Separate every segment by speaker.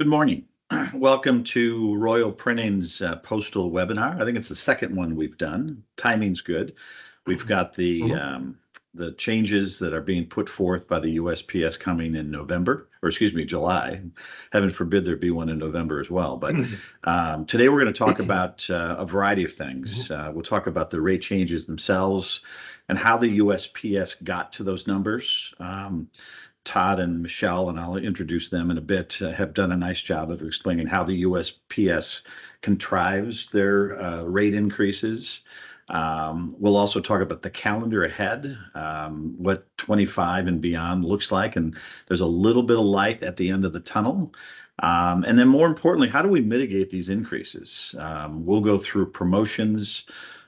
Speaker 1: Good morning. Welcome to Royal Printing's Postal webinar. I think it's the second one we've done. Timing's good. We've got the changes that are being put forth by the USPS coming in November, or excuse me, July. Heaven forbid there be one in November as well. But today we're going to talk about a variety of things. We'll talk about the rate changes themselves and how the USPS got to those numbers. Todd and Michelle, and I'll introduce them in a bit, have done a nice job of explaining how the USPS contrives their rate increases. We'll also talk about the calendar ahead, what 25 and beyond looks like, and there's a little bit of light at the end of the tunnel. And then more importantly, how do we mitigate these increases? We'll go through promotions.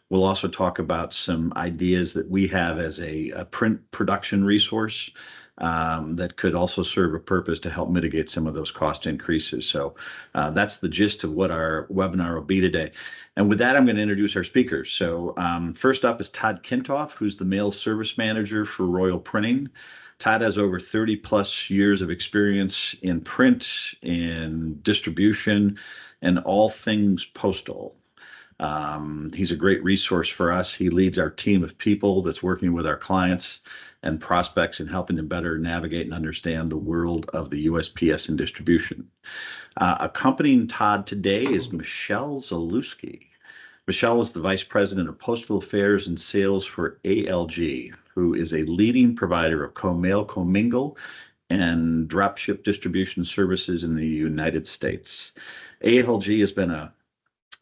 Speaker 1: We'll also talk about some ideas that we have as a print production resource that could also serve a purpose to help mitigate some of those cost increases. So that's the gist of what our webinar will be today. And with that, I'm going to introduce our speakers. So first up is Todd Kintoff, who's the mail service manager for Royal Printing. Todd has over 30 plus years of experience in print, in distribution, and all things postal. He's a great resource for us. He leads our team of people that's working with our clients and prospects and helping them better navigate and understand the world of the USPS and distribution. Accompanying Todd today is Michelle Zalewski. Michelle is the Vice President of Postal Affairs and Sales for ALG, who is a leading provider of co-mail, co-mingle, and dropship distribution services in the United States. ALG has been a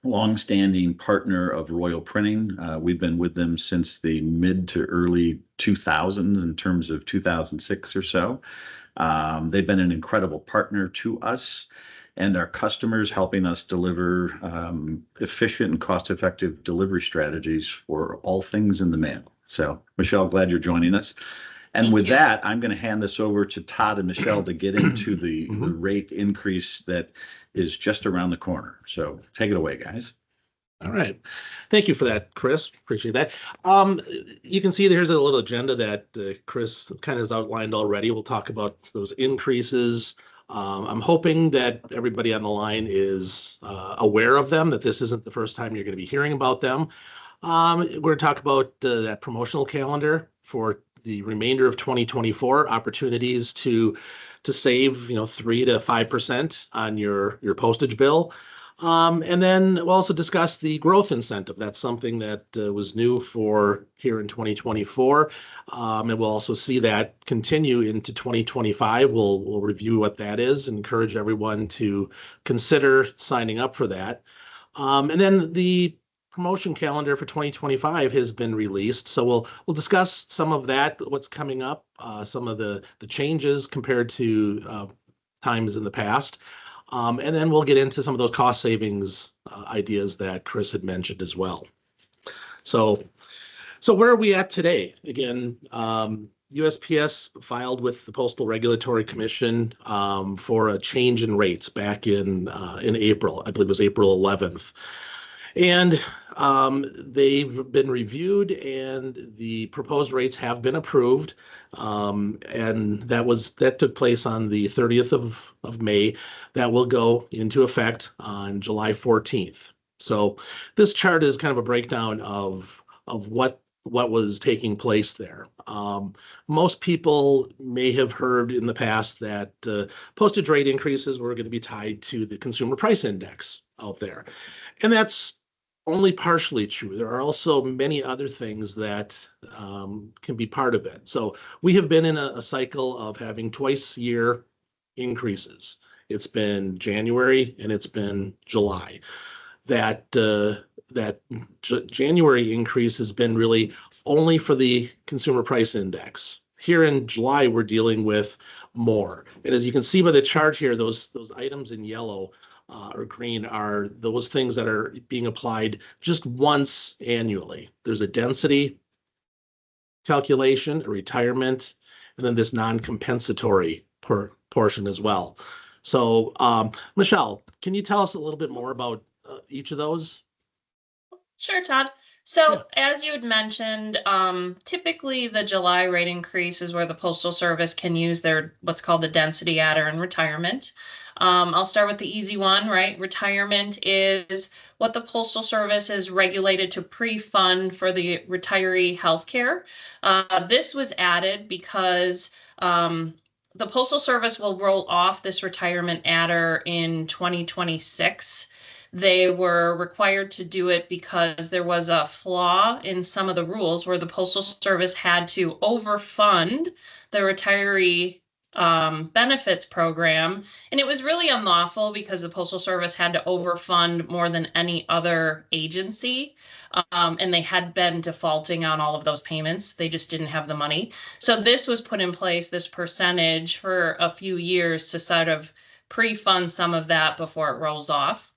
Speaker 1: longstanding partner of Royal Printing. We've been with them since the mid to early 2000s, in terms of 2006 or so. They've been an incredible partner to us and our customers, helping us deliver efficient and cost-effective delivery strategies for all things in the mail. So, Michelle, glad you're joining us. And with that, I'm going to hand this over to Todd and Michelle to get into the rate increase that is just around the corner. So take it away, guys.
Speaker 2: All right. Thank you for that, Chris. Appreciate that. You can see there's a little agenda that Chris kind of has outlined already. We'll talk about those increases. I'm hoping that everybody on the line is aware of them, that this isn't the first time you're going to be hearing about them. We're going to talk about that promotional calendar for the remainder of 2024, opportunities to save 3 to 5% on your postage bill. And then we'll also discuss the growth incentive. That's something that was new for here in 2024. And we'll also see that continue into 2025. We'll review what that is and encourage everyone to consider signing up for that. And then the promotion calendar for 2025 has been released. So we'll discuss some of that, what's coming up, some of the changes compared to times in the past. And then we'll get into some of those cost savings ideas that Chris had mentioned as well. So where are we at today? Again, USPS filed with the Postal Regulatory Commission for a change in rates back in April. I believe it was April 11th. And they've been reviewed, and the proposed rates have been approved. And that took place on the 30th of May. That will go into effect on July 14th. So this chart is kind of a breakdown of what was taking place there. Most people may have heard in the past that postage rate increases were going to be tied to the consumer price index out there. And that's only partially true. There are also many other things that can be part of it. So we have been in a cycle of having twice year increases. It's been January and it's been July. That January increase has been really only for the consumer price index. Here in July, we're dealing with more. And as you can see by the chart here, those items in yellow or green are those things that are being applied just once annually. There's a density calculation, a retirement, and then this non-compensatory portion as well. So, Michelle, can you tell us a little bit more about each of those?
Speaker 3: Sure, Todd. So
Speaker 2: Yeah.
Speaker 3: as you had mentioned, typically the July rate increase is where the Postal Service can use their what's called the density adder in retirement. I'll start with the easy one, right? Retirement is what the Postal Service is regulated to pre-fund for the retiree healthcare. This was added because the Postal Service will roll off this retirement adder in 2026. They were required to do it because there was a flaw in some of the rules where the Postal Service had to overfund the retiree benefits program. And it was really unlawful because the Postal Service had to overfund more than any other agency. And they had been defaulting on all of those payments. They just didn't have the money. So this was put in place, this percentage for a few years to sort of pre-fund some of that before it rolls off.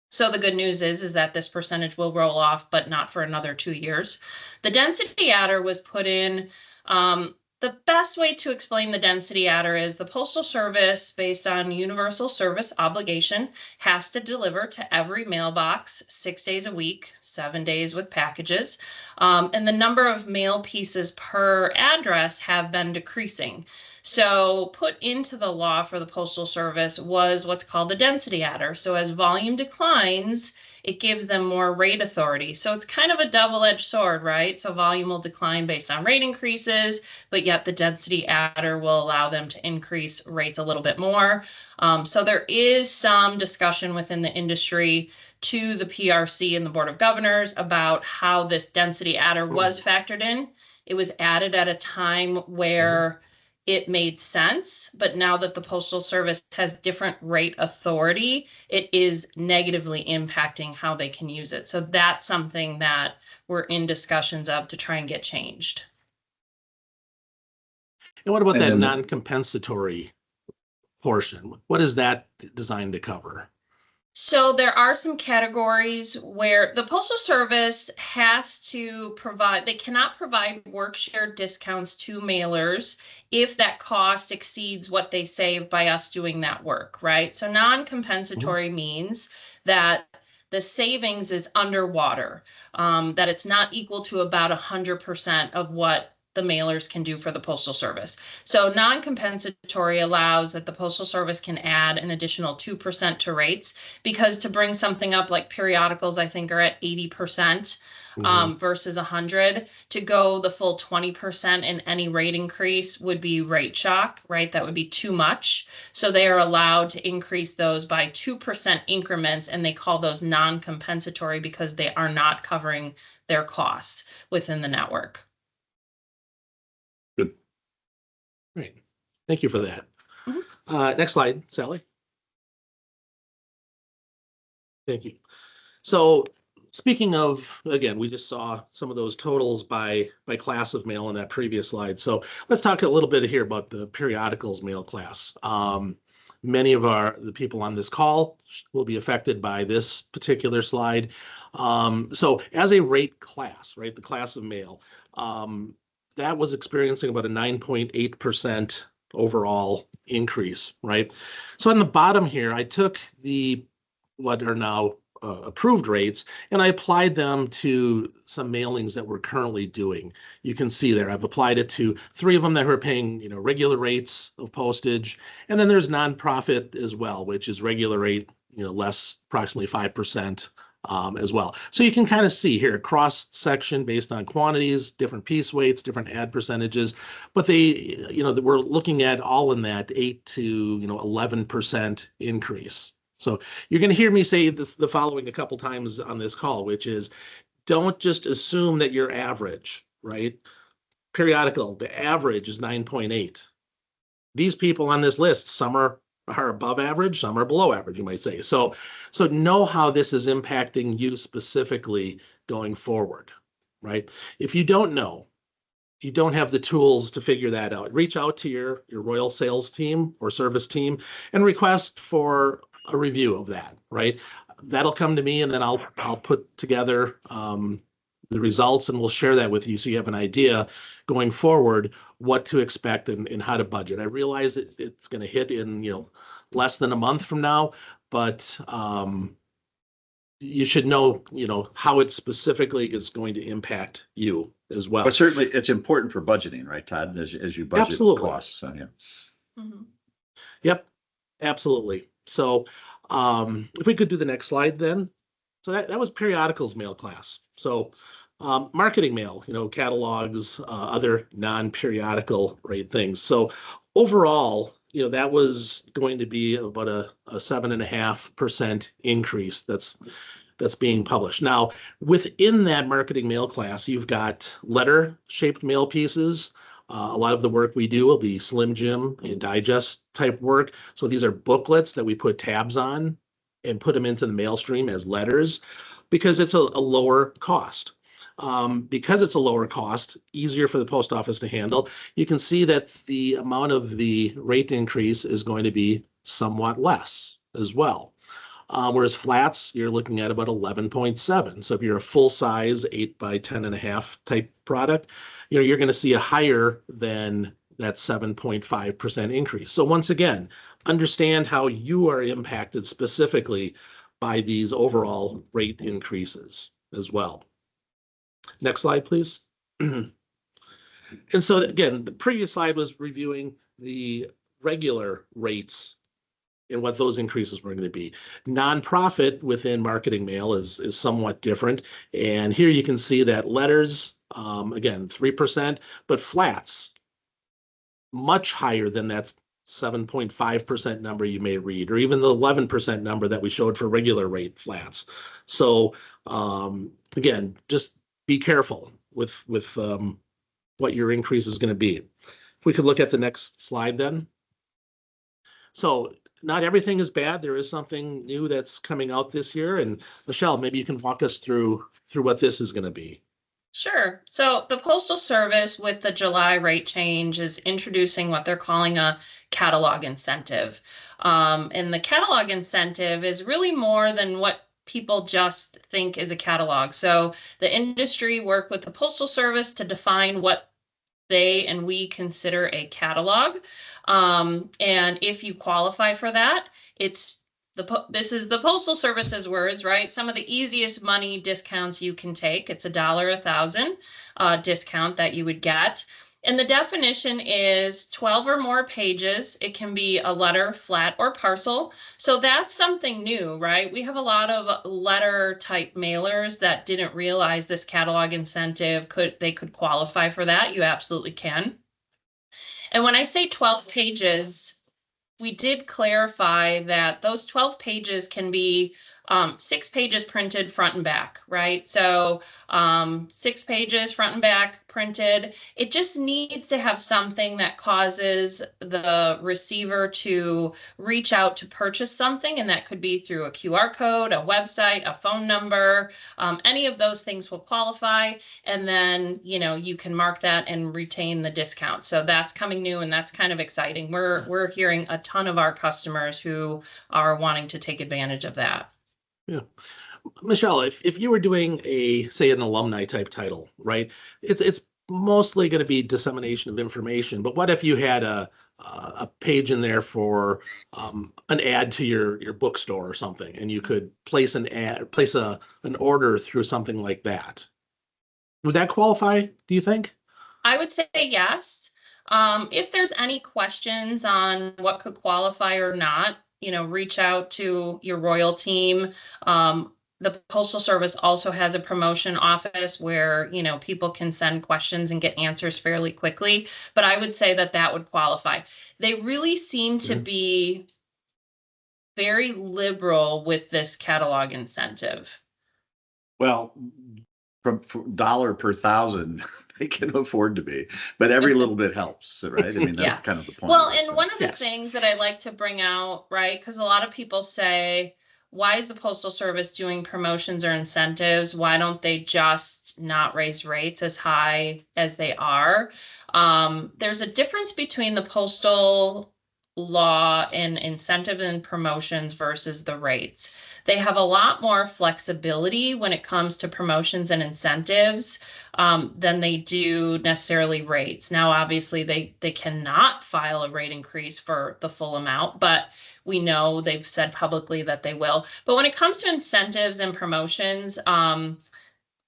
Speaker 3: So the good news is that this percentage will roll off, but not for another 2 years. The density adder was put in. The best way to explain the density adder is the Postal Service, based on universal service obligation, has to deliver to every mailbox 6 days a week, 7 days with packages. And the number of mail pieces per address have been decreasing. So put into the law for the Postal Service was what's called a density adder. So as volume declines, it gives them more rate authority. So it's kind of a double-edged sword, right? So volume will decline based on rate increases, but yet the density adder will allow them to increase rates a little bit more. So there is some discussion within the industry to the PRC and the Board of Governors about how this density adder was factored in. It was added at a time where it made sense, but now that the Postal Service has different rate authority, it is negatively impacting how they can use it. So that's something that we're in discussions of to try and get changed.
Speaker 2: And what about
Speaker 1: And
Speaker 2: that
Speaker 1: then
Speaker 2: non-compensatory portion? What is that designed to cover?
Speaker 3: So there are some categories where the Postal Service has to provide, they cannot provide work share discounts to mailers if that cost exceeds what they save by us doing that work, right? So non-compensatory means that the savings is underwater, that it's not equal to about 100% of what the mailers can do for the Postal Service. So non-compensatory allows that the Postal Service can add an additional 2% to rates, because to bring something up like periodicals, I think are at 80% versus 100. To go the full 20% in any rate increase would be rate shock, right? That would be too much. So they are allowed to increase those by 2% increments, and they call those non-compensatory because they are not covering their costs within the network.
Speaker 2: Good. Great. Thank you for that. Next slide, Sally. Thank you. So speaking of, again, we just saw some of those totals by class of mail in that previous slide. So let's talk a little bit here about the periodicals mail class. Many of the people on this call will be affected by this particular slide. So as a rate class, right, the class of mail, that was experiencing about a 9.8% overall increase, right? So on the bottom here, I took what are now approved rates, and I applied them to some mailings that we're currently doing. You can see there, I've applied it to 3 of them that are paying, regular rates of postage. And then there's nonprofit as well, which is regular rate, less approximately 5%. As well. So you can kind of see here, cross section based on quantities, different piece weights, different ad percentages, but we're looking at all in that 8 to 11% increase. So you're going to hear me say the following a couple times on this call, which is don't just assume that you're average, right? Periodical, the average is 9.8. These people on this list, some are above average, some are below average, you might say. So know how this is impacting you specifically going forward, right? If you don't know, you don't have the tools to figure that out, reach out to your Royle sales team or service team and request for a review of that, right? That'll come to me, and then I'll put together the results, and we'll share that with you so you have an idea going forward what to expect and how to budget. I realize that it's going to hit in less than a month from now, but you should know, how it specifically is going to impact you as well.
Speaker 1: But certainly it's important for budgeting, right, Todd, as you budget
Speaker 2: Absolutely.
Speaker 1: costs. So, yeah.
Speaker 3: Mhm.
Speaker 2: Yep, absolutely. So if we could do the next slide then. So that was periodicals mail class. So marketing mail, catalogs, other non-periodical, right, things. So overall, that was going to be about a 7.5% increase that's being published. Now, within that marketing mail class, you've got letter-shaped mail pieces. A lot of the work we do will be Slim Jim and digest type work. So these are booklets that we put tabs on and put them into the mail stream as letters because it's a lower cost. Because it's a lower cost, easier for the post office to handle, you can see that the amount of the rate increase is going to be somewhat less as well. Whereas flats, you're looking at about 11.7. So if you're a full size 8 by 10.5 type product, you're going to see a higher than that 7.5% increase. So once again, understand how you are impacted specifically by these overall rate increases as well. Next slide, please. And so again, the previous slide was reviewing the regular rates and what those increases were going to be. Nonprofit within marketing mail is somewhat different. And here you can see that letters, again, 3%, but flats, much higher than that 7.5% number you may read, or even the 11% number that we showed for regular rate flats. So again, just be careful with what your increase is going to be. If we could look at the next slide then. So not everything is bad. There is something new that's coming out this year. And Michelle, maybe you can walk us through what this is going to be.
Speaker 3: Sure. So the Postal Service with the July rate change is introducing what they're calling a catalog incentive. And the catalog incentive is really more than what people just think is a catalog. So the industry worked with the Postal Service to define what they and we consider a catalog. And if you qualify for that, this is the Postal Service's words, right? Some of the easiest money discounts you can take. It's $1 a thousand discount that you would get. And the definition is 12 or more pages. It can be a letter, flat, or parcel. So that's something new, right? We have a lot of letter type mailers that didn't realize this catalog incentive they could qualify for that. You absolutely can. And when I say 12 pages, we did clarify that those 12 pages can be 6 pages printed front and back, right? So 6 pages front and back printed. It just needs to have something that causes the receiver to reach out to purchase something, and that could be through a QR code, a website, a phone number. Any of those things will qualify, and then you can mark that and retain the discount. So that's coming new, and that's kind of exciting. We're hearing a ton of our customers who are wanting to take advantage of that.
Speaker 2: Yeah. Michelle, if you were doing say an alumni type title, right? It's mostly going to be dissemination of information, but what if you had a page in there for an ad to your bookstore or something, and you could place an order through something like that? Would that qualify, do you think?
Speaker 3: I would say yes. If there's any questions on what could qualify or not, reach out to your Royle team. The Postal Service also has a promotion office where, people can send questions and get answers fairly quickly. But I would say that would qualify. They really seem to be very liberal with this catalog incentive.
Speaker 1: Well, from $1 per thousand, they can afford to be, but every little bit helps, right? I mean, that's kind of the point.
Speaker 3: Well, and one of the things that I like to bring out, right, because a lot of people say, why is the Postal Service doing promotions or incentives? Why don't they just not raise rates as high as they are? There's a difference between the Postal law in incentive and promotions versus the rates. They have a lot more flexibility when it comes to promotions and incentives than they do necessarily rates. Now, obviously, they cannot file a rate increase for the full amount, but we know they've said publicly that they will. But when it comes to incentives and promotions,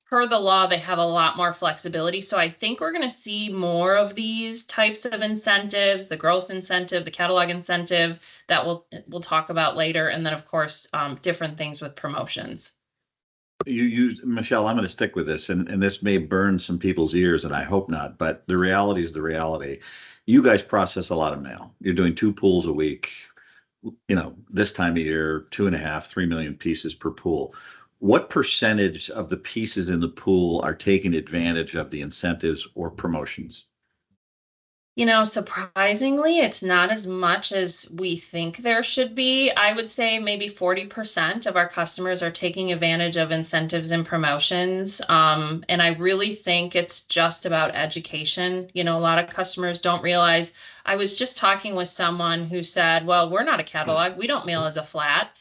Speaker 3: per the law, they have a lot more flexibility. So I think we're going to see more of these types of incentives, the growth incentive, the catalog incentive that we'll talk about later. And then, of course, different things with promotions.
Speaker 1: Michelle, I'm going to stick with this, and this may burn some people's ears, and I hope not, but the reality is the reality. You guys process a lot of mail. You're doing 2 pools a week, this time of year, 2.5, 3 million pieces per pool. What percentage of the pieces in the pool are taking advantage of the incentives or promotions?
Speaker 3: Surprisingly, it's not as much as we think there should be. I would say maybe 40% of our customers are taking advantage of incentives and promotions. And I really think it's just about education. A lot of customers don't realize. I was just talking with someone who said, well, we're not a catalog. We don't mail as a flat.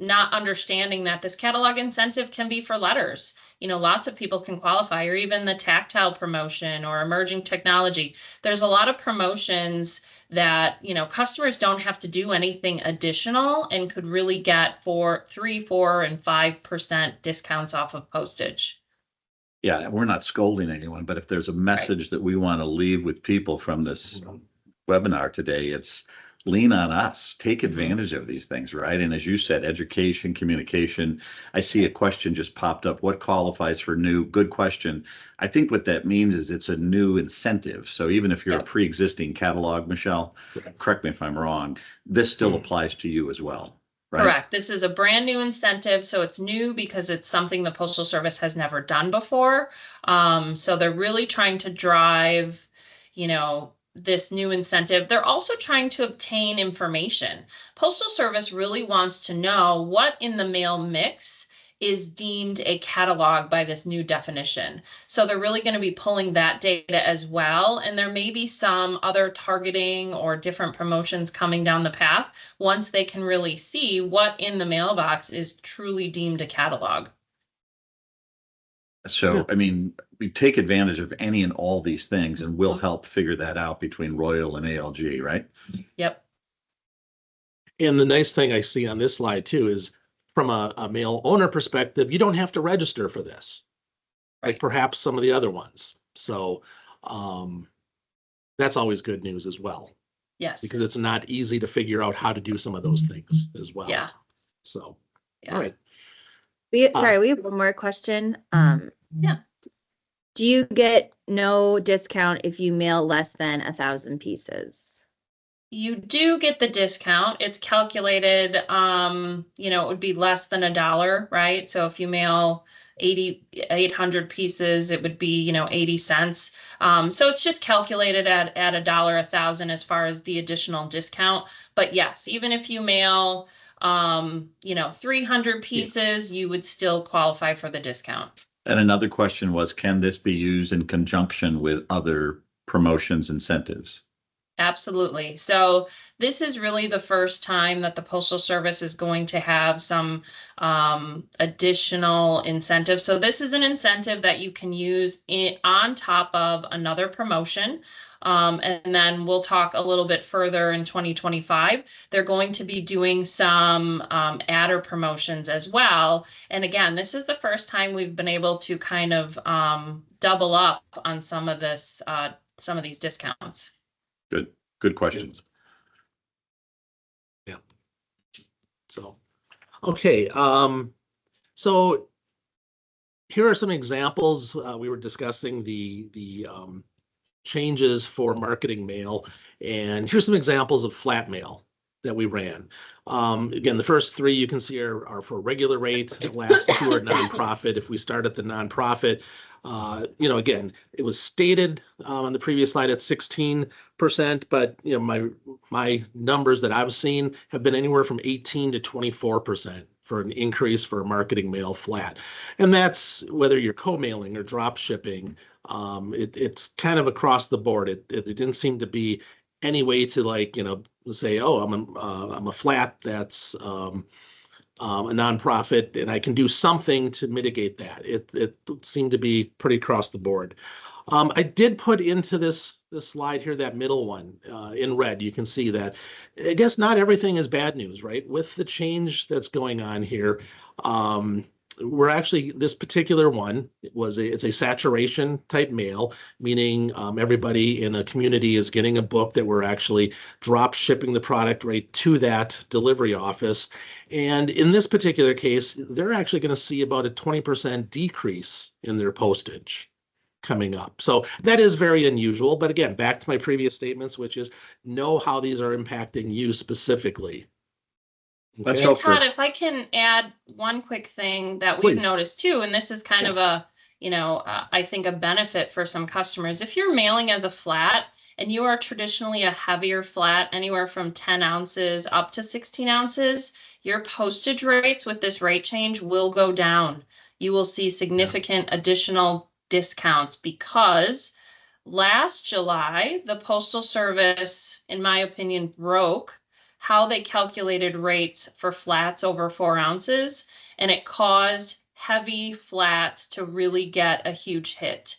Speaker 3: Not understanding that this catalog incentive can be for letters. Lots of people can qualify, or even the tactile promotion or emerging technology. There's a lot of promotions that, customers don't have to do anything additional and could really get for 3, 4, and 5% discounts off of postage.
Speaker 1: Yeah, we're not scolding anyone, but if there's a message that we want to leave with people from this webinar today, it's lean on us, take advantage of these things, right? And as you said, education, communication. I see a question just popped up. What qualifies for new? Good question. I think what that means is it's a new incentive. So even if you're a pre-existing catalog, Michelle, correct me if I'm wrong, this still applies to you as well, right?
Speaker 3: Correct. This is a brand new incentive. So it's new because it's something the Postal Service has never done before. So they're really trying to drive, this new incentive. They're also trying to obtain information. Postal Service really wants to know what in the mail mix is deemed a catalog by this new definition. So they're really going to be pulling that data as well. And there may be some other targeting or different promotions coming down the path once they can really see what in the mailbox is truly deemed a catalog.
Speaker 1: So, we take advantage of any and all these things, and we'll help figure that out between Royle and ALG, right?
Speaker 3: Yep.
Speaker 2: And the nice thing I see on this slide too is from a mail owner perspective, you don't have to register for this, like perhaps some of the other ones. So that's always good news as well.
Speaker 3: Yes.
Speaker 2: Because it's not easy to figure out how to do some of those things as well.
Speaker 3: Yeah.
Speaker 2: So,
Speaker 3: yeah.
Speaker 2: All right.
Speaker 4: We have one more question.
Speaker 3: Yeah.
Speaker 4: Do you get no discount if you mail less than 1,000 pieces?
Speaker 3: You do get the discount. It's calculated, it would be less than $1, right? So if you mail 800 pieces, it would be, 80 cents. So it's just calculated at $1, 1,000 as far as the additional discount. But yes, even if you mail 300 pieces, you would still qualify for the discount.
Speaker 1: And another question was, can this be used in conjunction with other promotions, incentives?
Speaker 3: Absolutely. So this is really the first time that the Postal Service is going to have some additional incentive. So this is an incentive that you can use on top of another promotion. And then we'll talk a little bit further in 2025. They're going to be doing some adder promotions as well. And again, this is the first time we've been able to kind of double up on some of these discounts.
Speaker 1: Good questions.
Speaker 2: Yeah. So, okay. So here are some examples. We were discussing the changes for marketing mail, and here's some examples of flat mail that we ran. Again, the first 3 you can see are for regular rate. The last 2 are nonprofit. If we start at the nonprofit, again, it was stated on the previous slide at 16%, but my numbers that I've seen have been anywhere from 18 to 24% for an increase for marketing mail flat. And that's whether you're co-mailing or drop shipping. It's kind of across the board. It didn't seem to be any way to like, say, oh, I'm a flat that's a nonprofit, and I can do something to mitigate that. It seemed to be pretty across the board. I did put into this slide here, that middle one in red. You can see that. I guess not everything is bad news, right? With the change that's going on here, we're actually, this particular one it's a saturation type mail, meaning everybody in a community is getting a book that we're actually drop shipping the product right to that delivery office. And in this particular case, they're actually going to see about a 20% decrease in their postage coming up. So that is very unusual. But again, back to my previous statements, which is know how these are impacting you specifically.
Speaker 1: Let's
Speaker 2: Okay.
Speaker 3: And
Speaker 1: hope that-
Speaker 3: Todd, if I can add one quick thing that we've
Speaker 2: Please.
Speaker 3: noticed too, and this is kind of a, I think a benefit for some customers. If you're mailing as a flat and you are traditionally a heavier flat, anywhere from 10 ounces up to 16 ounces, your postage rates with this rate change will go down. You will see significant additional discounts because last July, the Postal Service, in my opinion, broke how they calculated rates for flats over 4 ounces, and it caused heavy flats to really get a huge hit.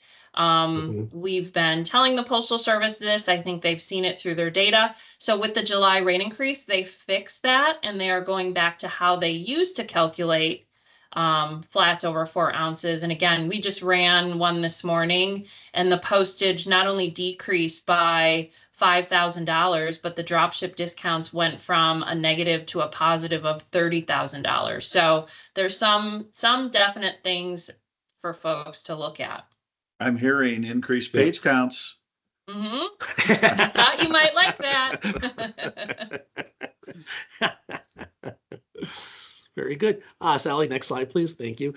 Speaker 3: We've been telling the Postal Service this. I think they've seen it through their data. So with the July rate increase, they fixed that, and they are going back to how they used to calculate flats over 4 ounces. And again, we just ran one this morning, and the postage not only decreased by $5,000, but the dropship discounts went from a negative to a positive of $30,000. So there's some definite things for folks to look at.
Speaker 1: I'm hearing increased page counts.
Speaker 3: I thought you might like that.
Speaker 2: Very good. Sally, next slide, please. Thank you.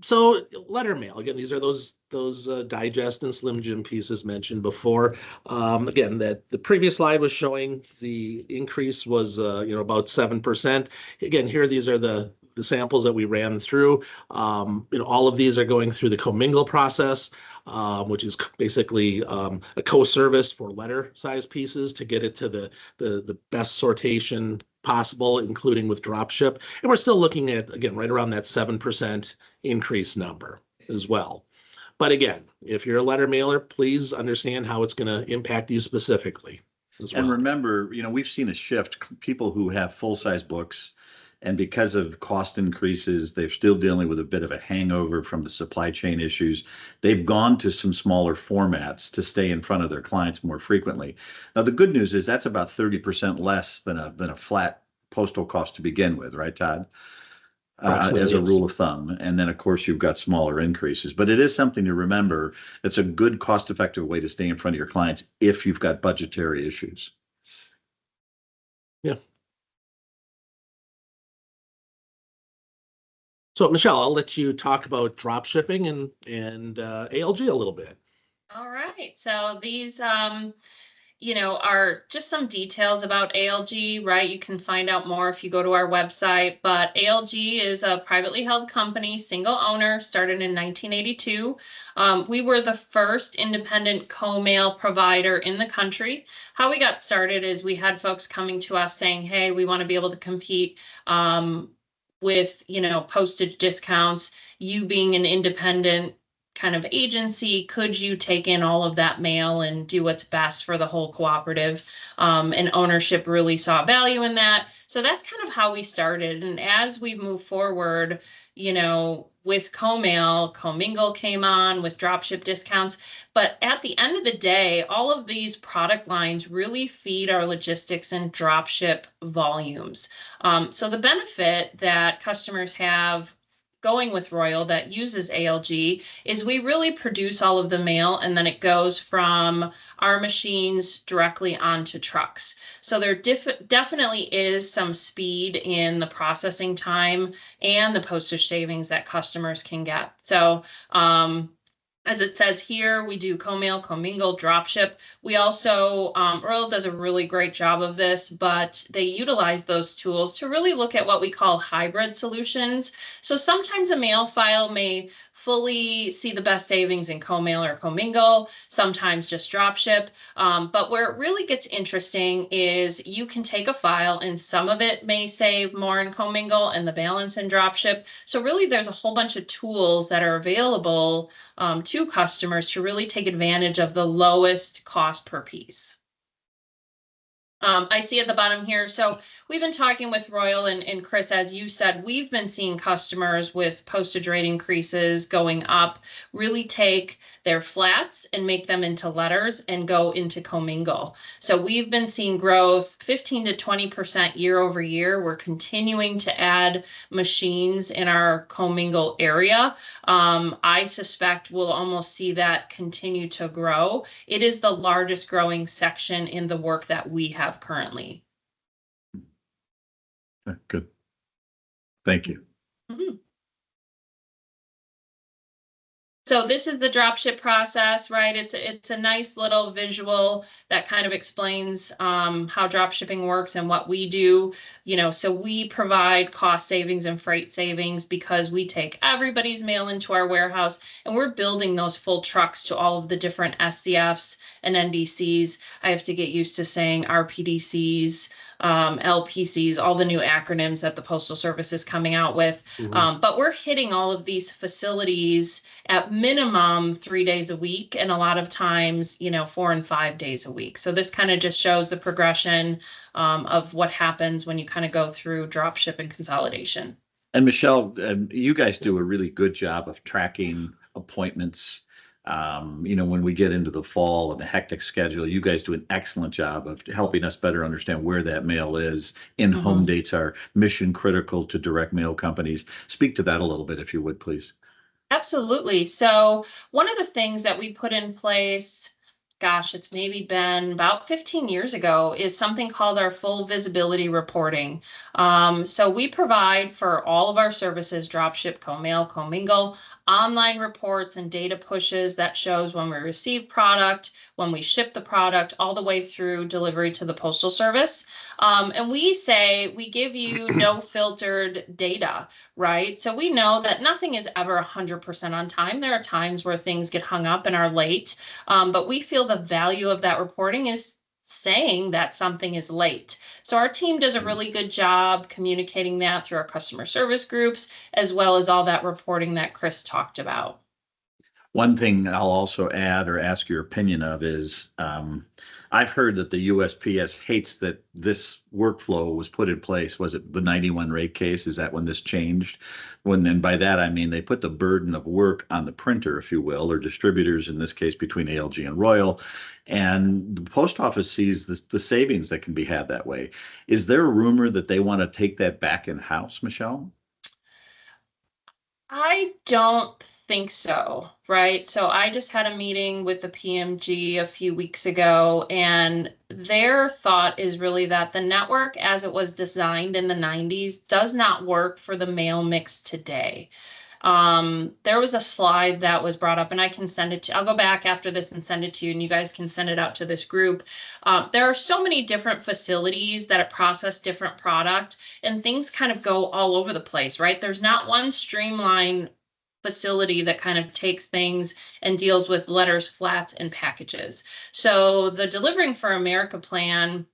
Speaker 2: So letter mail, again, these are those digest and Slim Jim pieces mentioned before. Again, that the previous slide was showing the increase was about 7%. Again, here these are the samples that we ran through. All of these are going through the commingle process, which is basically a co-service for letter size pieces to get it to the best sortation possible, including with drop ship. And we're still looking at, again, right around that 7% increase number as well. But again, if you're a letter mailer, please understand how it's going to impact you specifically as well.
Speaker 1: And remember, we've seen a shift. People who have full-size books, and because of cost increases, they're still dealing with a bit of a hangover from the supply chain issues. They've gone to some smaller formats to stay in front of their clients more frequently. Now, the good news is that's about 30% less than a flat postal cost to begin with, right, Todd? As a rule of thumb. And then, of course, you've got smaller increases. But it is something to remember. It's a good, cost-effective way to stay in front of your clients if you've got budgetary issues.
Speaker 2: Yeah. So, Michelle, I'll let you talk about drop shipping and ALG a little bit.
Speaker 3: All right. So these, are just some details about ALG, right? You can find out more if you go to our website. But ALG is a privately held company, single owner, started in 1982. We were the first independent co-mail provider in the country. How we got started is we had folks coming to us saying, hey, we want to be able to compete with, postage discounts. You being an independent kind of agency, could you take in all of that mail and do what's best for the whole cooperative? And ownership really saw value in that. So that's kind of how we started. And as we move forward, with co-mail, commingle came on with dropship discounts. But at the end of the day, all of these product lines really feed our logistics and dropship volumes. So the benefit that customers have going with Royle that uses ALG is we really produce all of the mail, and then it goes from our machines directly onto trucks. So there definitely is some speed in the processing time and the postage savings that customers can get. So as it says here, we do co-mail, commingle, dropship. We also, Royle does a really great job of this, but they utilize those tools to really look at what we call hybrid solutions. So sometimes a mail file may fully see the best savings in co-mail or commingle, sometimes just drop ship. But where it really gets interesting is you can take a file and some of it may save more in commingle and the balance in drop ship. So really there's a whole bunch of tools that are available to customers to really take advantage of the lowest cost per piece. I see at the bottom here. So we've been talking with Royle and Chris, as you said, we've been seeing customers with postage rate increases going up really take their flats and make them into letters and go into commingle. So we've been seeing growth 15 to 20% year over year. We're continuing to add machines in our commingle area. I suspect we'll almost see that continue to grow. It is the largest growing section in the work that we have currently.
Speaker 1: Good. Thank you.
Speaker 3: Mm-hmm. So this is the dropship process, right? It's a nice little visual that kind of explains how dropshipping works and what we do. So we provide cost savings and freight savings because we take everybody's mail into our warehouse and we're building those full trucks to all of the different SCFs and NDCs. I have to get used to saying RPDCs, LPCs, all the new acronyms that the Postal Service is coming out with.
Speaker 2: Mhm.
Speaker 3: But we're hitting all of these facilities at minimum 3 days a week, and a lot of times, 4 and 5 days a week. So this kind of just shows the progression of what happens when you kind of go through dropship and consolidation.
Speaker 1: And Michelle, you guys do a really good job of tracking appointments. When we get into the fall and the hectic schedule, you guys do an excellent job of helping us better understand where that mail is. In-home dates are mission critical to direct mail companies. Speak to that a little bit, if you would, please.
Speaker 3: Absolutely. So one of the things that we put in place, gosh, it's maybe been about 15 years ago, is something called our full visibility reporting. So we provide for all of our services, dropship, co-mail, commingle, online reports and data pushes that shows when we receive product, when we ship the product, all the way through delivery to the Postal Service. And we say we give you no filtered data, right? So we know that nothing is ever 100% on time. There are times where things get hung up and are late, but we feel the value of that reporting is saying that something is late. So our team does a really good job communicating that through our customer service groups, as well as all that reporting that Chris talked about.
Speaker 1: One thing I'll also add or ask your opinion of is I've heard that the USPS hates that this workflow was put in place. Was it the 91 rate case? Is that when this changed? And by that, I mean they put the burden of work on the printer, if you will, or distributors, in this case, between ALG and Royle. And the post office sees the savings that can be had that way. Is there a rumor that they want to take that back in-house, Michelle?
Speaker 3: I don't think so, right? So I just had a meeting with the PMG a few weeks ago, and their thought is really that the network as it was designed in the 90s does not work for the mail mix today. There was a slide that was brought up, and I can send it to, I'll go back after this and send it to you, and you guys can send it out to this group. There are so many different facilities that process different product, and things kind of go all over the place, right? There's not one streamlined facility that kind of takes things and deals with letters, flats, and packages. So the Delivering for America plan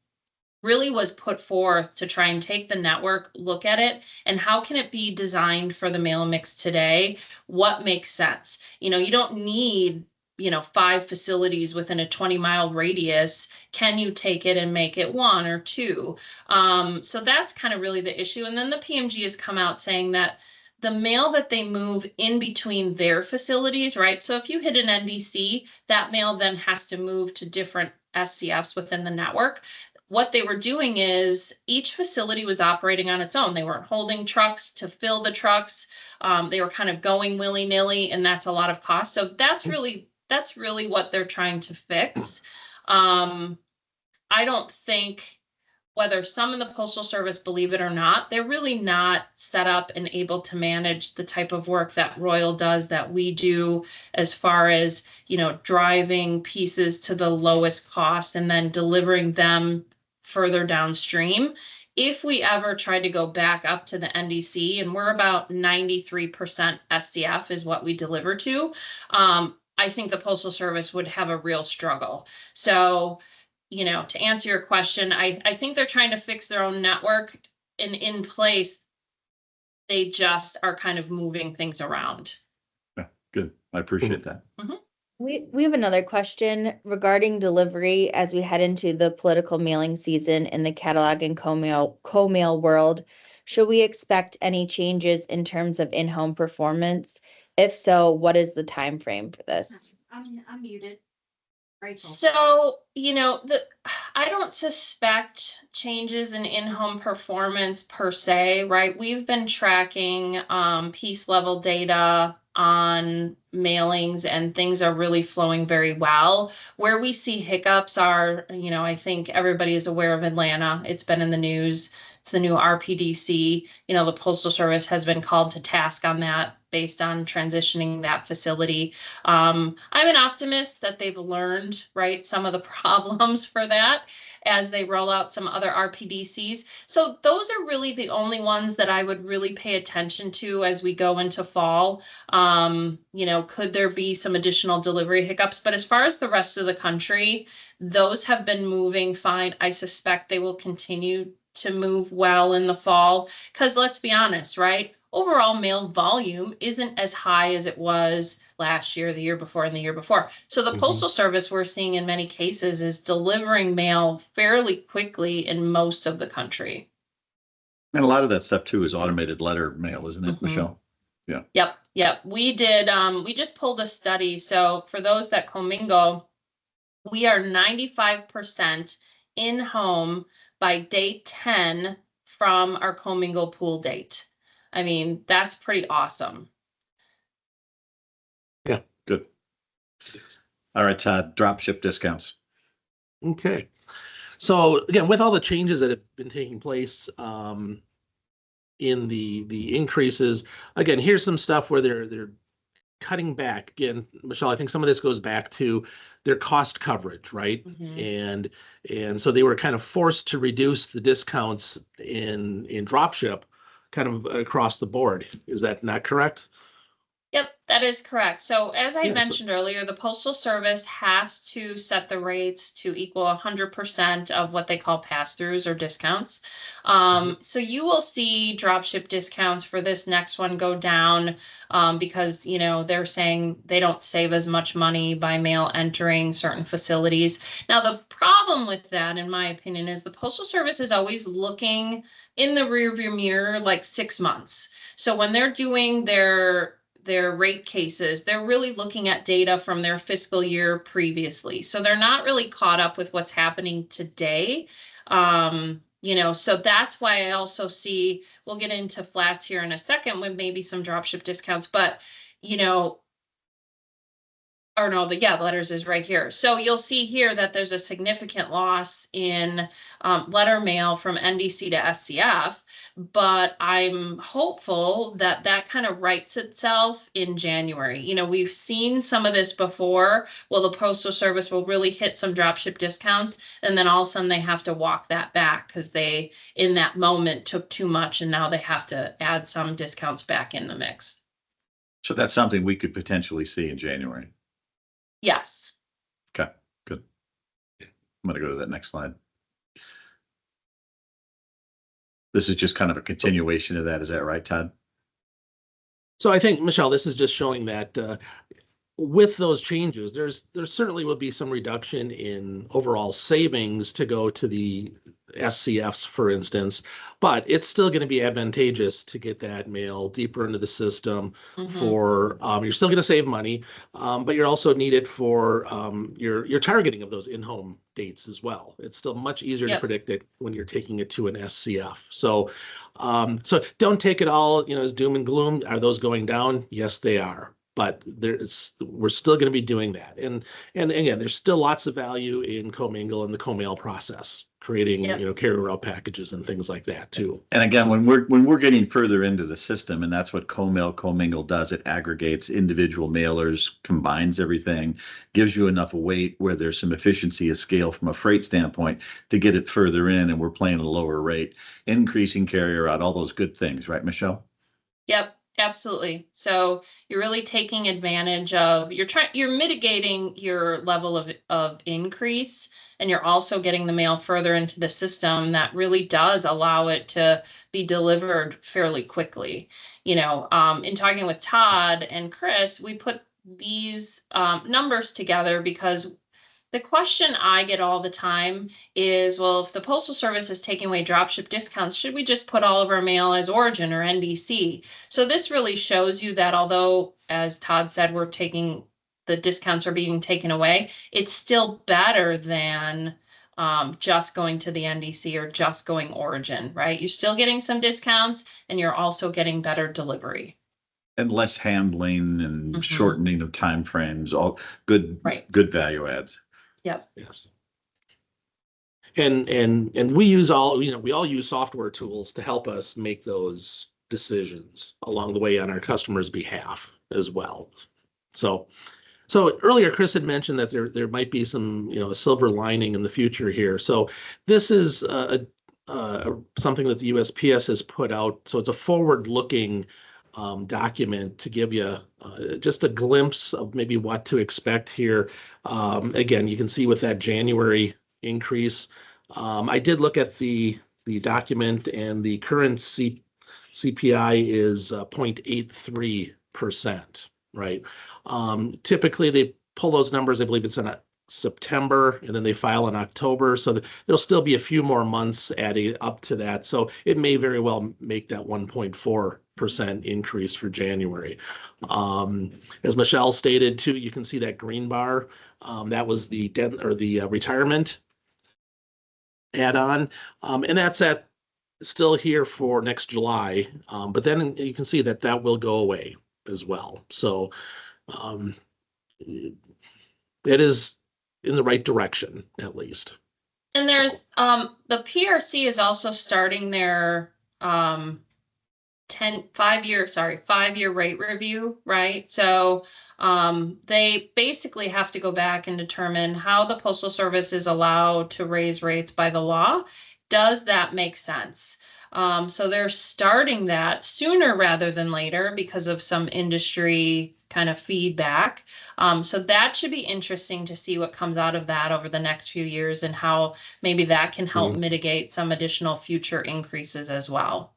Speaker 3: really was put forth to try and take the network, look at it, and how can it be designed for the mail mix today? What makes sense? You don't need 5 facilities within a 20-mile radius. Can you take it and make it 1 or 2? So that's kind of really the issue. And then the PMG has come out saying that the mail that they move in between their facilities, right? So if you hit an NDC, that mail then has to move to different SCFs within the network. What they were doing is each facility was operating on its own. They weren't holding trucks to fill the trucks. They were kind of going willy-nilly, and that's a lot of cost. So that's really what they're trying to fix. I don't think, whether some in the Postal Service believe it or not, they're really not set up and able to manage the type of work that Royle does, that we do, as far as, driving pieces to the lowest cost and then delivering them further downstream. if we ever tried to go back up to the NDC, and we're about 93% SCF is what we deliver to, I think the Postal Service would have a real struggle. So, to answer your question, I think they're trying to fix their own network, and in place, they just are kind of moving things around.
Speaker 1: Yeah, good. I appreciate that.
Speaker 4: We have another question regarding delivery as we head into the political mailing season in the catalog and co-mail world. Should we expect any changes in terms of in-home performance? If so, what is the time frame for this?
Speaker 5: I'm muted. Rachel.
Speaker 3: So, I don't suspect changes in-home performance per se, right? We've been tracking piece level data on mailings, and things are really flowing very well. Where we see hiccups are, I think everybody is aware of Atlanta. It's been in the news. It's the new RPDC. The Postal Service has been called to task on that based on transitioning that facility. I'm an optimist that they've learned, right, some of the problems for that as they roll out some other RPDCs. So those are really the only ones that I would really pay attention to as we go into fall. Could there be some additional delivery hiccups? But as far as the rest of the country, those have been moving fine. I suspect they will continue to move well in the fall, because let's be honest, right? Overall mail volume isn't as high as it was last year, the year before, and the year before. So the Postal Service, we're seeing in many cases, is delivering mail fairly quickly in most of the country.
Speaker 1: And a lot of that stuff too is automated letter mail, isn't it, Michelle? Yeah.
Speaker 3: Yep. We did, we just pulled a study. So for those that commingle, we are 95% in home by day 10 from our commingle pool date. I mean, that's pretty awesome.
Speaker 2: Yeah.
Speaker 1: Good. All right, Todd, drop ship discounts.
Speaker 2: Okay. So again, with all the changes that have been taking place in the increases, again, here's some stuff where they're cutting back. Again, Michelle, I think some of this goes back to their cost coverage, right? And so they were kind of forced to reduce the discounts in dropship kind of across the board. Is that not correct?
Speaker 3: Yep, that is correct. So as I mentioned earlier, the Postal Service has to set the rates to equal 100% of what they call pass-throughs or discounts. So you will see dropship discounts for this next one go down because, they're saying they don't save as much money by mail entering certain facilities. Now, the problem with that, in my opinion, is the Postal Service is always looking in the rearview mirror like 6 months. So when they're doing their rate cases, they're really looking at data from their fiscal year previously. So they're not really caught up with what's happening today. So that's why I also see, we'll get into flats here in a second with maybe some dropship discounts, but the letters is right here. So you'll see here that there's a significant loss in letter mail from NDC to SCF, but I'm hopeful that that kind of rights itself in January. We've seen some of this before. Well, the Postal Service will really hit some dropship discounts, and then all of a sudden they have to walk that back because they, in that moment, took too much, and now they have to add some discounts back in the mix.
Speaker 1: So that's something we could potentially see in January.
Speaker 3: Yes.
Speaker 1: Okay, good. I'm going to go to that next slide. This is just kind of a continuation of that. Is that right, Todd?
Speaker 2: So I think, Michelle, this is just showing that with those changes, there certainly will be some reduction in overall savings to go to the SCFs, for instance, but it's still going to be advantageous to get that mail deeper into the system for, you're still going to save money, but you're also needed for your targeting of those in-home dates as well. It's still much easier to predict it when you're taking it to an SCF. So, so don't take it all, as doom and gloom. Are those going down? Yes, they are. But we're still going to be doing that. And again, there's still lots of value in commingle and the co-mail process. creating,
Speaker 3: Yep.
Speaker 2: carrier route packages and things like that too.
Speaker 1: And again, when we're getting further into the system, and that's what co-mail, commingle does, it aggregates individual mailers, combines everything, gives you enough weight where there's some efficiency of scale from a freight standpoint to get it further in, and we're playing a lower rate, increasing carrier out, all those good things, right, Michelle?
Speaker 3: Yep, absolutely. So you're really taking advantage of, you're mitigating your level of increase, and you're also getting the mail further into the system that really does allow it to be delivered fairly quickly. In talking with Todd and Chris, we put these numbers together because the question I get all the time is, well, if the Postal Service is taking away dropship discounts, should we just put all of our mail as origin or NDC? So this really shows you that although, as Todd said, the discounts are being taken away, it's still better than just going to the NDC or just going origin, right? You're still getting some discounts, and you're also getting better delivery.
Speaker 1: And less handling and
Speaker 3: Mhm.
Speaker 1: shortening of timeframes, all good,
Speaker 3: Right.
Speaker 1: good value adds.
Speaker 3: Yep.
Speaker 2: Yes. And we all use software tools to help us make those decisions along the way on our customers' behalf as well. So earlier, Chris had mentioned that there might be some, a silver lining in the future here. So this is something that the USPS has put out. So it's a forward-looking document to give you just a glimpse of maybe what to expect here. Again, you can see with that January increase, I did look at the document, and the current CPI is 0.83%, right? Typically, they pull those numbers, I believe it's in September, and then they file in October. So there'll still be a few more months adding up to that. So it may very well make that 1.4% increase for January. As Michelle stated too, you can see that green bar. That was the retirement add-on, and that's still here for next July. But then you can see that will go away as well. So it is in the right direction, at least.
Speaker 3: And there's the PRC is also starting their 5-year rate review, right? So they basically have to go back and determine how the Postal Service is allowed to raise rates by the law. Does that make sense? So they're starting that sooner rather than later because of some industry kind of feedback. So that should be interesting to see what comes out of that over the next few years, and how maybe that can help mitigate some additional future increases as well.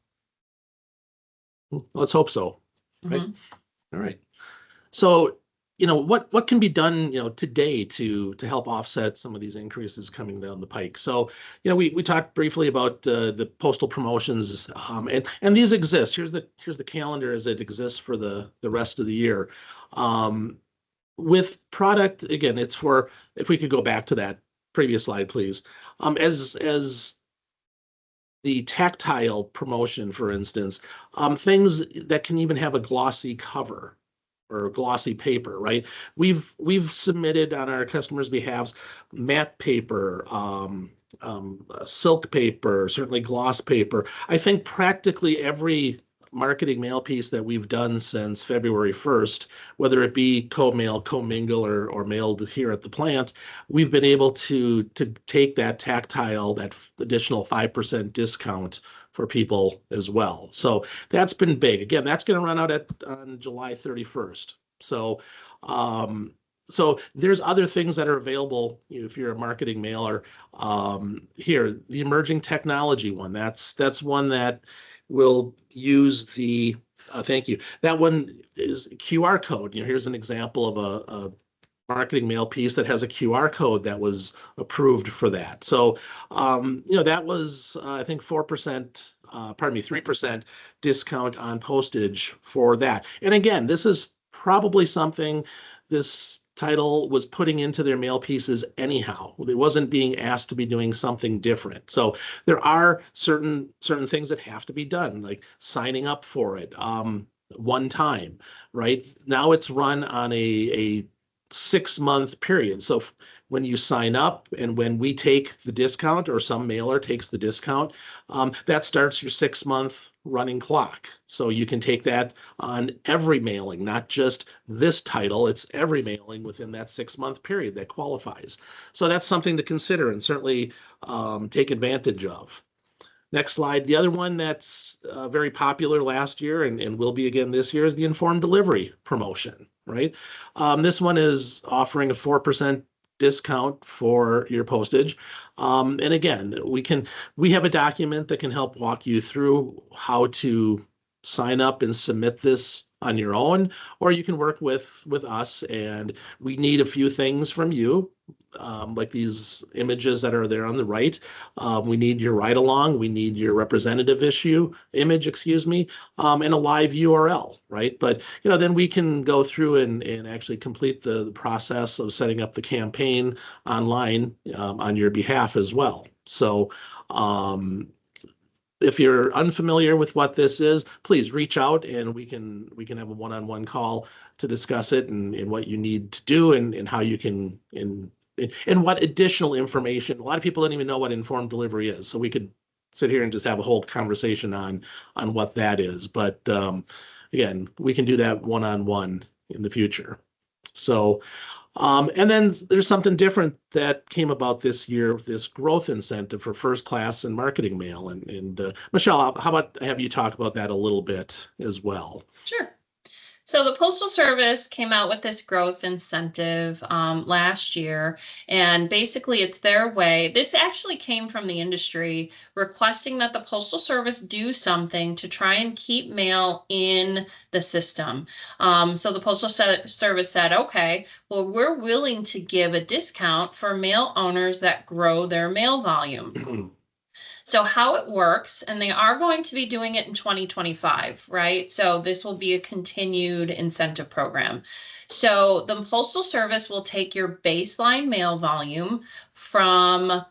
Speaker 2: Let's hope so. Right.
Speaker 3: Mm-hmm.
Speaker 2: All right. So, what can be done, today to help offset some of these increases coming down the pike? So, we talked briefly about the postal promotions, and these exist. Here's the calendar as it exists for the rest of the year. With product, again, it's for, if we could go back to that previous slide, please. As the tactile promotion, for instance, things that can even have a glossy cover or glossy paper, right? We've submitted on our customers' behalves matte paper, silk paper, certainly gloss paper. I think practically every marketing mail piece that we've done since February 1st, whether it be co-mail, commingle, or mailed here at the plant, we've been able to take that tactile, that additional 5% discount for people as well. So that's been big. Again, that's going to run out on July 31st. So there's other things that are available if you're a marketing mailer. Here, the emerging technology one, that's one that will use the, thank you. That one is QR code. Here's an example of a marketing mail piece that has a QR code that was approved for that. So, that was, I think 3% discount on postage for that. And again, this is probably something this title was putting into their mail pieces anyhow. It wasn't being asked to be doing something different. So there are certain things that have to be done, like signing up for it one time, right? Now it's run on a 6-month period. So when you sign up and when we take the discount or some mailer takes the discount, that starts your 6-month running clock. So you can take that on every mailing, not just this title. It's every mailing within that 6-month period that qualifies. So that's something to consider and certainly take advantage of. Next slide. The other one that's very popular last year and will be again this year is the informed delivery promotion, right? This one is offering a 4% discount for your postage. And again, we have a document that can help walk you through how to sign up and submit this on your own, or you can work with us. And we need a few things from you, like these images that are there on the right. We need your ride along. We need your representative image, excuse me, and a live URL, right? But then we can go through and actually complete the process of setting up the campaign online on your behalf as well. So if you're unfamiliar with what this is, please reach out and we can have a one-on-one call to discuss it and what you need to do and how you can and what additional information. A lot of people don't even know what informed delivery is, so we could sit here and just have a whole conversation on what that is. But again, we can do that one-on-one in the future. So and then there's something different that came about this year, this growth incentive for first class and marketing mail. And Michelle, how about I have you talk about that a little bit as well?
Speaker 3: Sure. So the Postal Service came out with this growth incentive last year, and basically it's their way. This actually came from the industry requesting that the Postal Service do something to try and keep mail in the system. So the Postal Service said, okay, well, we're willing to give a discount for mail owners that grow their mail volume. So how it works, and they are going to be doing it in 2025, right? So this will be a continued incentive program. So the Postal Service will take your baseline mail volume from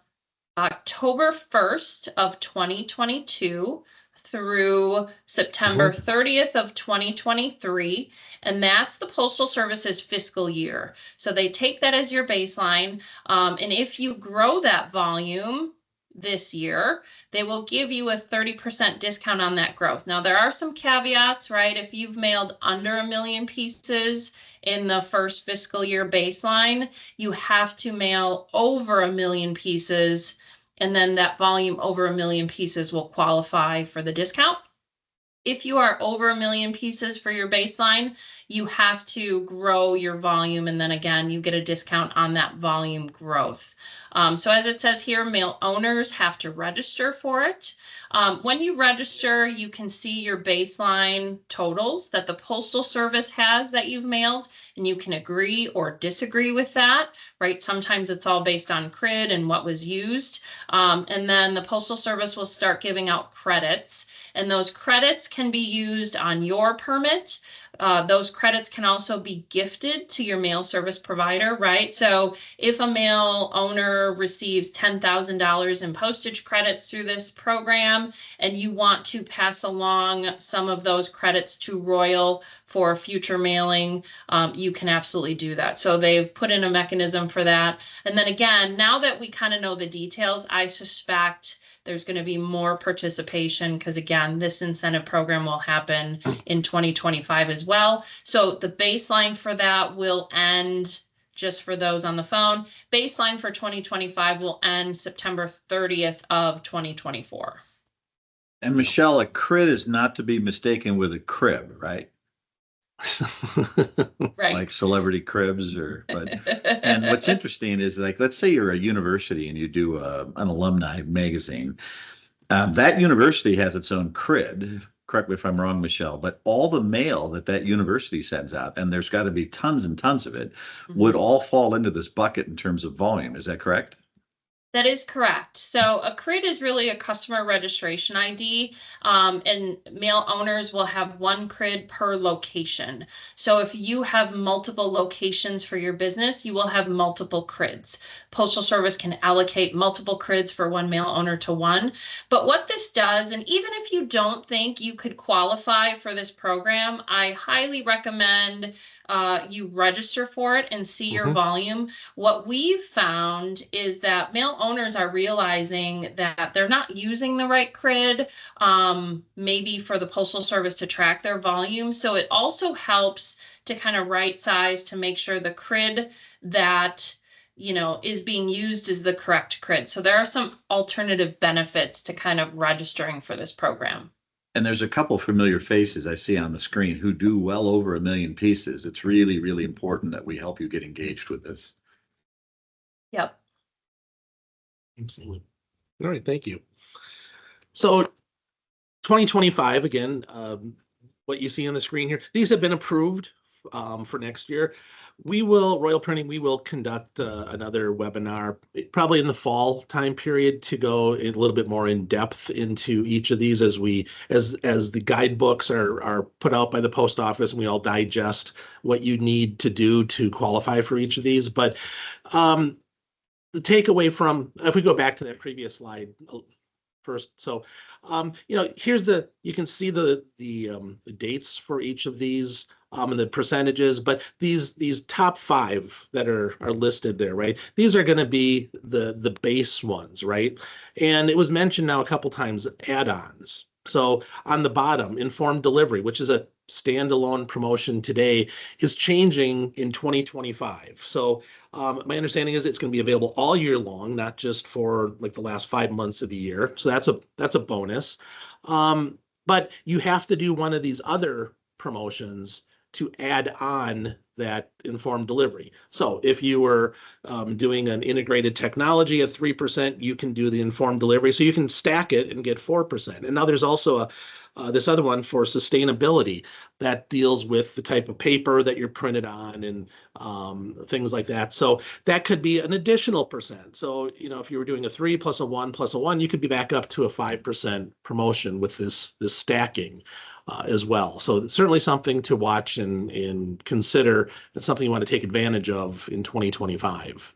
Speaker 3: October 1st of 2022 through September 30th of 2023, and that's the Postal Service's fiscal year. So they take that as your baseline, and if you grow that volume this year, they will give you a 30% discount on that growth. Now, there are some caveats, right? If you've mailed under 1 million pieces in the first fiscal year baseline, you have to mail over 1 million pieces, and then that volume over 1 million pieces will qualify for the discount. If you are over 1 million pieces for your baseline, you have to grow your volume, and then again, you get a discount on that volume growth. So as it says here, mail owners have to register for it. When you register, you can see your baseline totals that the Postal Service has that you've mailed, and you can agree or disagree with that, right? Sometimes it's all based on CRID and what was used. And then the Postal Service will start giving out credits, and those credits can be used on your permit. Those credits can also be gifted to your mail service provider, right? So if a mail owner receives $10,000 in postage credits through this program, and you want to pass along some of those credits to Royle for future mailing, you can absolutely do that. So they've put in a mechanism for that. And then again, now that we kind of know the details, I suspect there's going to be more participation because, again, this incentive program will happen in 2025 as well. So the baseline for that will end, just for those on the phone, baseline for 2025 will end September 30th of 2024.
Speaker 1: And Michelle, a crid is not to be mistaken with a crib, right?
Speaker 3: Right.
Speaker 1: Like celebrity cribs and what's interesting is, like, let's say you're a university and you do an alumni magazine. That university has its own crid. Correct me if I'm wrong, Michelle, but all the mail that university sends out, and there's got to be tons and tons of it, would all fall into this bucket in terms of volume. Is that correct?
Speaker 3: That is correct. So a CRID is really a customer registration ID, and mail owners will have one CRID per location. So if you have multiple locations for your business, you will have multiple CRIDs. Postal Service can allocate multiple CRIDs for one mail owner to one. But what this does, and even if you don't think you could qualify for this program, I highly recommend you register for it and see your volume. What we've found is that mail owners are realizing that they're not using the right CRID, maybe for the Postal Service to track their volume. So it also helps to kind of right size to make sure the CRID that is being used is the correct CRID. So there are some alternative benefits to kind of registering for this program.
Speaker 1: And there's a couple familiar faces I see on the screen who do well over 1 million pieces. It's really, really important that we help you get engaged with this.
Speaker 3: Yep.
Speaker 2: Absolutely. All right, thank you. So 2025, again, what you see on the screen here, these have been approved for next year. Royal Printing, we will conduct another webinar probably in the fall time period to go a little bit more in depth into each of these as the guidebooks are put out by the post office, and we all digest what you need to do to qualify for each of these. But the takeaway from, if we go back to that previous slide first, so you can see the dates for each of these and the percentages, but these top 5 that are listed there, right? These are going to be the base ones, right? And it was mentioned now a couple times, add-ons. So on the bottom, informed delivery, which is a standalone promotion today, is changing in 2025. So my understanding is it's going to be available all year long, not just for like the last 5 months of the year. So that's a bonus. But you have to do one of these other promotions to add on that informed delivery. So if you were doing an integrated technology at 3%, you can do the informed delivery. So you can stack it and get 4%. And now there's also this other one for sustainability that deals with the type of paper that you're printed on and things like that. So that could be an additional percent. So, if you were doing a 3 plus a 1 plus a 1, you could be back up to a 5% promotion with this stacking as well. So it's certainly something to watch and consider. It's something you want to take advantage of in 2025.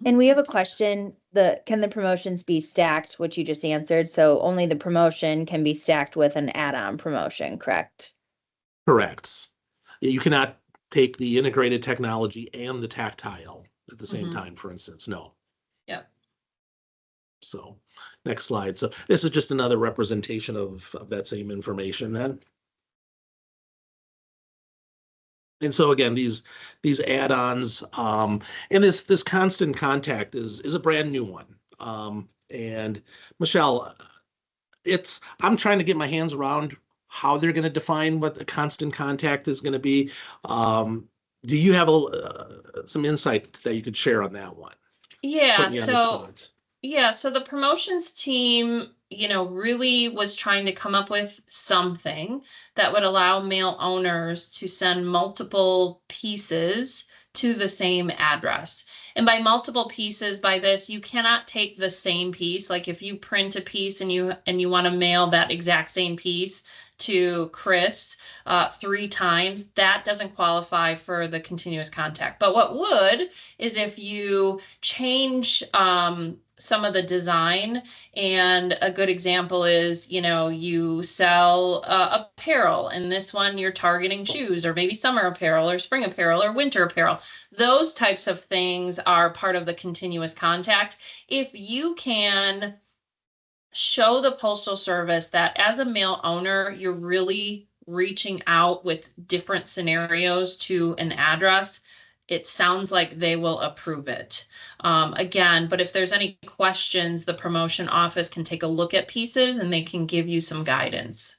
Speaker 4: And we have a question, can the promotions be stacked, which you just answered? So only the promotion can be stacked with an add-on promotion, correct?
Speaker 2: Correct. You cannot take the integrated technology and the tactile at the same time, for instance. No.
Speaker 3: Yep.
Speaker 2: So next slide. So this is just another representation of that same information then. And so again, these add-ons and this constant contact is a brand new one. And Michelle, I'm trying to get my hands around how they're going to define what the constant contact is going to be. Do you have some insight that you could share on that one?
Speaker 3: Yeah. So the promotions team, really was trying to come up with something that would allow mail owners to send multiple pieces to the same address. And by multiple pieces, by this, you cannot take the same piece. Like if you print a piece and you want to mail that exact same piece to Chris 3 times, that doesn't qualify for the continuous contact. But what would is if you change some of the design, and a good example is, you sell apparel, and this one you're targeting shoes, or maybe summer apparel or spring apparel or winter apparel. Those types of things are part of the continuous contact. If you can show the Postal Service that as a mail owner, you're really reaching out with different scenarios to an address, it sounds like they will approve it. Again, but if there's any questions, the promotion office can take a look at pieces and they can give you some guidance.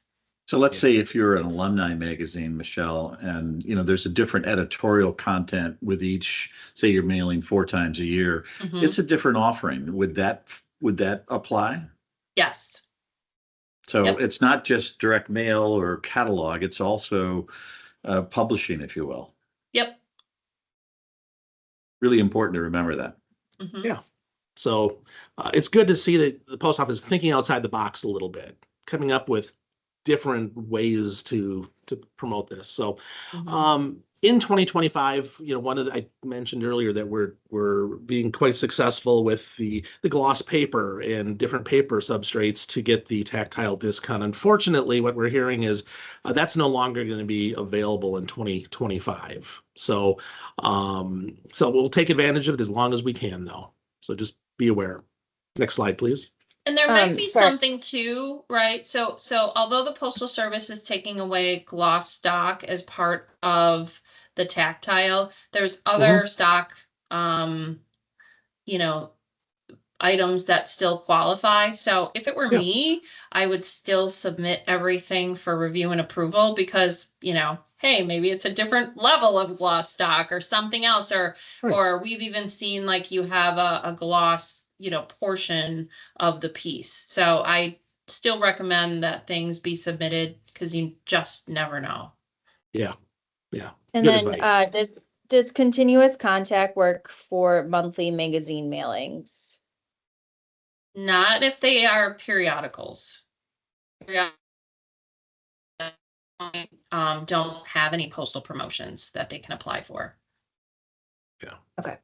Speaker 1: So let's say if you're an alumni magazine, Michelle, and there's a different editorial content with each, say you're mailing 4 times a year, it's a different offering. Would that apply?
Speaker 3: Yes.
Speaker 1: So it's not just direct mail or catalog, it's also publishing, if you will.
Speaker 3: Yep.
Speaker 1: Really important to remember that.
Speaker 2: Yeah. So it's good to see that the post office is thinking outside the box a little bit, coming up with different ways to promote this. So in 2025, one of I mentioned earlier that we're being quite successful with the gloss paper and different paper substrates to get the tactile discount. Unfortunately, what we're hearing is that's no longer going to be available in 2025. So we'll take advantage of it as long as we can, though. So just be aware. Next slide, please.
Speaker 3: And there might be
Speaker 4: sorry.
Speaker 3: something too, right? So although the Postal Service is taking away gloss stock as part of the tactile, there's other stock, items that still qualify. So if it were me, I would still submit everything for review and approval because, hey, maybe it's a different level of gloss stock or something else, or we've even seen like you have a gloss portion of the piece. So I still recommend that things be submitted because you just never know.
Speaker 2: Yeah.
Speaker 4: And
Speaker 2: Good
Speaker 4: then
Speaker 2: advice.
Speaker 4: does continuous contact work for monthly magazine mailings?
Speaker 3: Not if they are periodicals. Don't have any postal promotions that they can apply for.
Speaker 2: Yeah.
Speaker 4: Okay.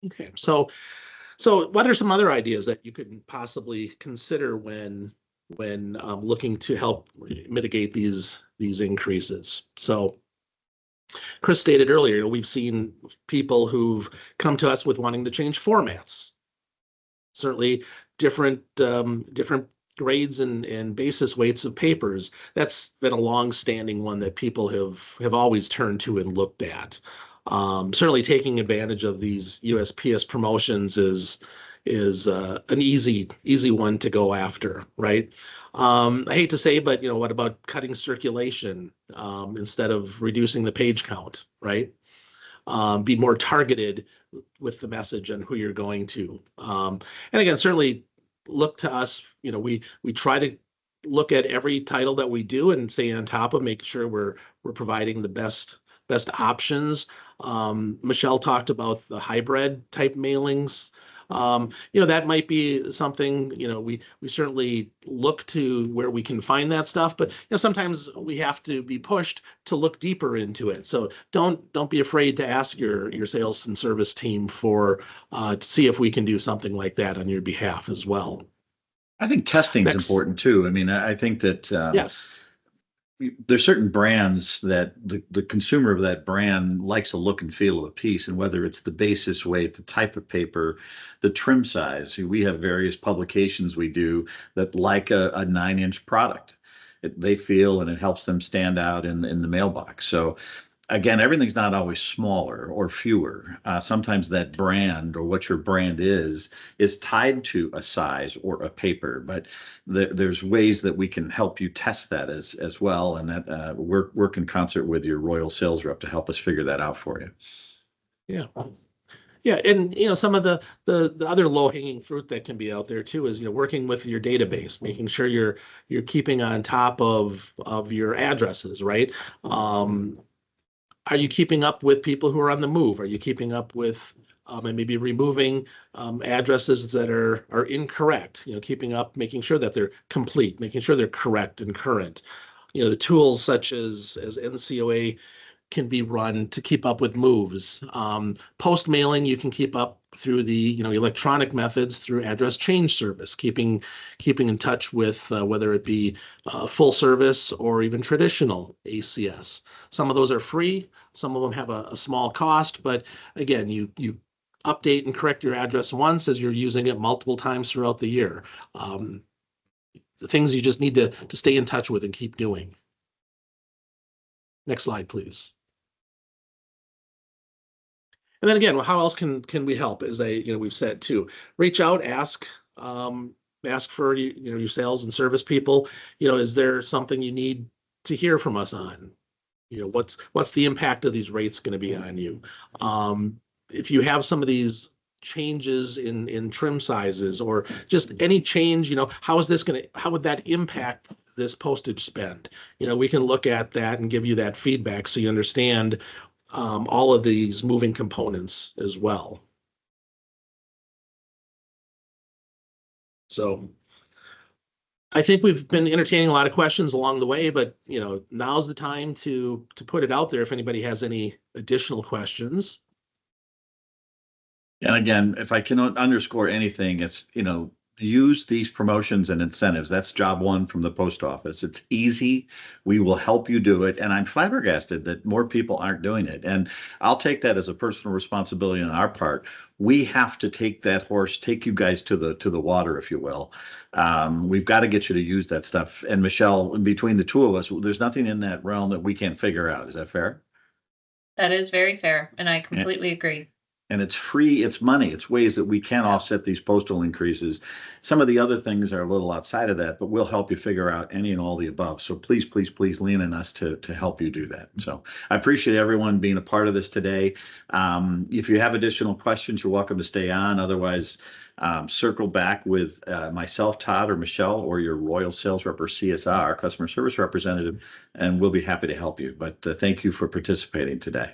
Speaker 2: Okay. So what are some other ideas that you could possibly consider when looking to help mitigate these increases? So Chris stated earlier, we've seen people who've come to us with wanting to change formats. Certainly different grades and basis weights of papers. That's been a long-standing one that people have always turned to and looked at. Certainly taking advantage of these USPS promotions is an easy one to go after, right? I hate to say, but what about cutting circulation instead of reducing the page count, right? Be more targeted with the message and who you're going to. And again, certainly look to us. We try to look at every title that we do and stay on top of making sure we're providing the best options. Michelle talked about the hybrid type mailings. That might be something, we certainly look to where we can find that stuff, but sometimes we have to be pushed to look deeper into it. So don't be afraid to ask your sales and service team to see if we can do something like that on your behalf as well.
Speaker 1: I think testing is important too. I mean, I think that
Speaker 2: yes.
Speaker 1: There's certain brands that the consumer of that brand likes a look and feel of a piece, and whether it's the basis weight, the type of paper, the trim size. We have various publications we do that like a 9-inch product. They feel and it helps them stand out in the mailbox. So again, everything's not always smaller or fewer. Sometimes that brand or what your brand is tied to a size or a paper, but there's ways that we can help you test that as well. And that work in concert with your Royle sales rep to help us figure that out for you.
Speaker 2: Yeah. Yeah, and some of the other low-hanging fruit that can be out there too is working with your database, making sure you're keeping on top of your addresses, right? Are you keeping up with people who are on the move? Are you keeping up with and maybe removing addresses that are incorrect? Keeping up, making sure that they're complete, making sure they're correct and current. The tools such as NCOA can be run to keep up with moves. Post mailing, you can keep up through the electronic methods through address change service, keeping in touch with whether it be full service or even traditional ACS. Some of those are free, some of them have a small cost, but again, you update and correct your address once as you're using it multiple times throughout the year. The things you just need to stay in touch with and keep doing. Next slide, please. And then again, how else can we help? As we've said too, reach out, ask for your sales and service people. Is there something you need to hear from us on? What's the impact of these rates going to be on you? If you have some of these changes in trim sizes or just any change, how would that impact this postage spend? We can look at that and give you that feedback so you understand all of these moving components as well. So I think we've been entertaining a lot of questions along the way, but now's the time to put it out there if anybody has any additional questions.
Speaker 1: And again, if I can underscore anything, it's, use these promotions and incentives. That's job one from the post office. It's easy. We will help you do it. And I'm flabbergasted that more people aren't doing it. And I'll take that as a personal responsibility on our part. We have to take that horse, take you guys to the water, if you will. We've got to get you to use that stuff. And Michelle, between the two of us, there's nothing in that realm that we can't figure out. Is that fair?
Speaker 3: That is very fair, and I completely agree.
Speaker 1: And it's free, it's money, it's ways that we can offset these postal increases. Some of the other things are a little outside of that, but we'll help you figure out any and all the above. So please, please, please lean on us to help you do that. So I appreciate everyone being a part of this today. If you have additional questions, you're welcome to stay on. Otherwise, circle back with myself, Todd, or Michelle, or your Royle sales rep or CSR, customer service representative, and we'll be happy to help you. But thank you for participating today.